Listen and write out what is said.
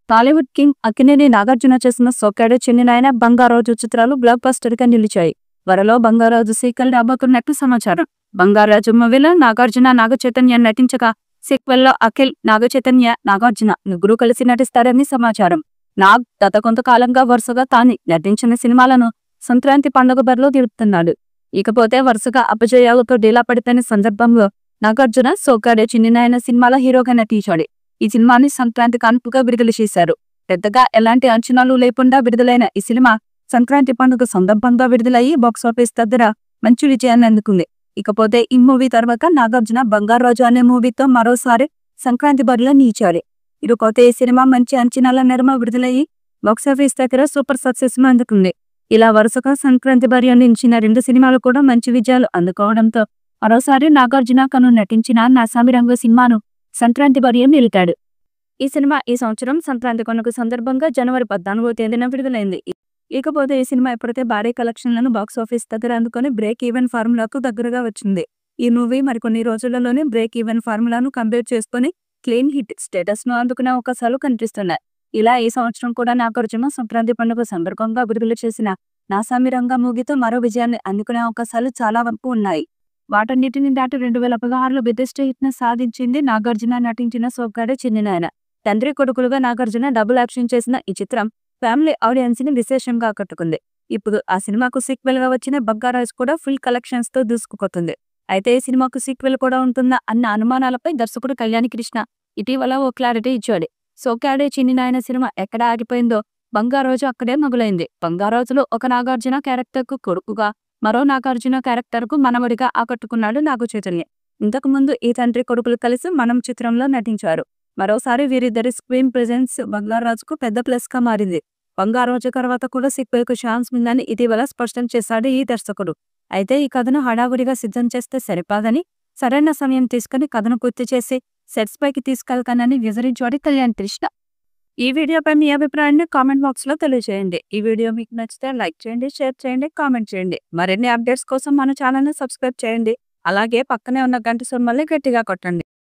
Tollywood king Akkineni Nagarjuna చేసిన సోగ్గాడే చిన్ని నాయన బంగారాజు చిత్రాలు బ్లాక్ బస్టర్ గా నిలిచాయి. త్వరలో బంగారాజు సీక్వెల్ రాబోతున్నట్టు సమాచారం. బంగారాజు మూవీలో నాగార్జున, నాగచైతన్య నటించగా సీక్వెల్ లో అఖిల్, నాగచైతన్య, నాగార్జున ముగ్గురు కలిసి నటిస్తారని సమాచారం. నాగ్ గత కొంతకాలంగా వరుసగా తాను నటించిన సినిమాలను సంక్రాంతి పండుగ బరిలో దింపుతున్నాడు. ఇకపోతే వరుసగా అపజయాలతో డీలా పడిపోయిన సందర్భంలో నాగార్జున సోగ్గాడే చిన్ని నాయన సినిమాలో హీరోగా నటించాడు. ఈ సినిమాని సంక్రాంతి కాన్పుగా విడుదల చేశారు. పెద్దగా ఎలాంటి అంచనాలు లేకుండా విడుదలైన ఈ సినిమా సంక్రాంతి పండుగ సందర్భంగా విడుదలయ్యి బాక్సాఫీస్ దగ్గర మంచి విజయాన్ని అందుకుంది. ఇకపోతే ఈ మూవీ తర్వాత నాగార్జున బంగారాజు అనే మూవీతో మరోసారి సంక్రాంతి బరిలో నిలిచారు. ఇకపోతే ఈ సినిమా మంచి అంచనాల నడుమ విడుదలయ్యి బాక్సాఫీస్ దగ్గర సూపర్ సక్సెస్ అందుకుంది. ఇలా వరుసగా సంక్రాంతి బరి అందించిన 2 సినిమాలు కూడా మంచి విజయాలు అందుకోవడంతో మరోసారి నాగార్జున కను నటించిన నాసామి రంగు సినిమాను సంక్రాంతి బరియం నిలిపాడు. ఈ సినిమా ఈ సంవత్సరం సంక్రాంతి కొనుగోలు సందర్భంగా జనవరి 14వ తేదీన విడుదలైంది. ఇకపోతే ఈ సినిమా ఇప్పటికే భారీ కలెక్షన్లను బాక్సాఫీస్ దగ్గర అందుకొని బ్రేక్ ఈవెన్ ఫార్ములాకు దగ్గరగా వచ్చింది. ఈ మూవీ మరికొన్ని రోజులలోనే బ్రేక్ ఈవెన్ ఫార్ములాను కంప్లీట్ చేసుకుని క్లీన్ హిట్ స్టేటస్ ను అందుకునే అవకాశాలు కనిపిస్తున్నాయి. ఇలా ఈ సంవత్సరం కూడా నాగార్జున సంక్రాంతి పండుగ సందర్భంగా విడుదల చేసిన నాసామి రంగ మూవీతో మరో విజయాన్ని అందుకునే అవకాశాలు చాలా వరకు ఉన్నాయి. వాటన్నిటిని దాటి 2016లో బిగ్గెస్ట్ హిట్ ను సాధించింది నాగార్జున నటించిన సోగ్గాడే చిన్ని నాయన. తండ్రి కొడుకులుగా నాగార్జున డబుల్ యాక్షన్ చేసిన ఈ చిత్రం ఫ్యామిలీ ఆడియన్స్ ని విశేషంగా ఆకట్టుకుంది. ఇప్పుడు ఆ సినిమాకు సీక్వెల్ గా వచ్చిన బంగారాజు కూడా ఫుల్ కలెక్షన్స్ తో దూసుకుపోతుంది. అయితే ఈ సినిమాకు సీక్వెల్ కూడా ఉంటుందా అన్న అనుమానాలపై దర్శకుడు కళ్యాణ్ కృష్ణ ఇటీవల ఓ క్లారిటీ ఇచ్చాడు. సోగ్గాడే చిన్ని నాయన సినిమా ఎక్కడ ఆగిపోయిందో బంగారాజు అక్కడే మొదలైంది. బంగారాజులో ఒక నాగార్జున క్యారెక్టర్ కు కొడుకుగా, మరో నాగార్జున క్యారెక్టర్ కు మనవడిగా ఆకట్టుకున్నాడు నాగచైతన్య. ఇంతకు ముందు ఈ తండ్రి కొడుకులు కలిసి మనం చిత్రంలో నటించారు. మరోసారి వీరిద్దరి స్క్రీన్ ప్రెజెన్స్ బంగారాజుకు పెద్ద ప్లస్ గా మారింది. బంగారాజు తర్వాత కూడా సీక్వెల్ కు ఛాన్స్ ఉందని ఇటీవల స్పష్టం చేశాడు ఈ దర్శకుడు. అయితే ఈ కథను హడావుడిగా సిద్ధం చేస్తే సరిపాదని, సరైన సమయం తీసుకుని కథను పూర్తి చేసి సెట్స్ పైకి తీసుకెళ్తానని వివరించాడు కళ్యాణ్ కృష్ణ. ఈ వీడియోపై మీ అభిప్రాయాన్ని కామెంట్ బాక్స్ లో తెలియజేయండి. ఈ వీడియో మీకు నచ్చితే లైక్ చేయండి, షేర్ చేయండి, కామెంట్ చేయండి. మరిన్ని అప్డేట్స్ కోసం మన ఛానల్ ని సబ్స్క్రైబ్ చేయండి. అలాగే పక్కనే ఉన్న గంట సింబల్ని గట్టిగా కొట్టండి.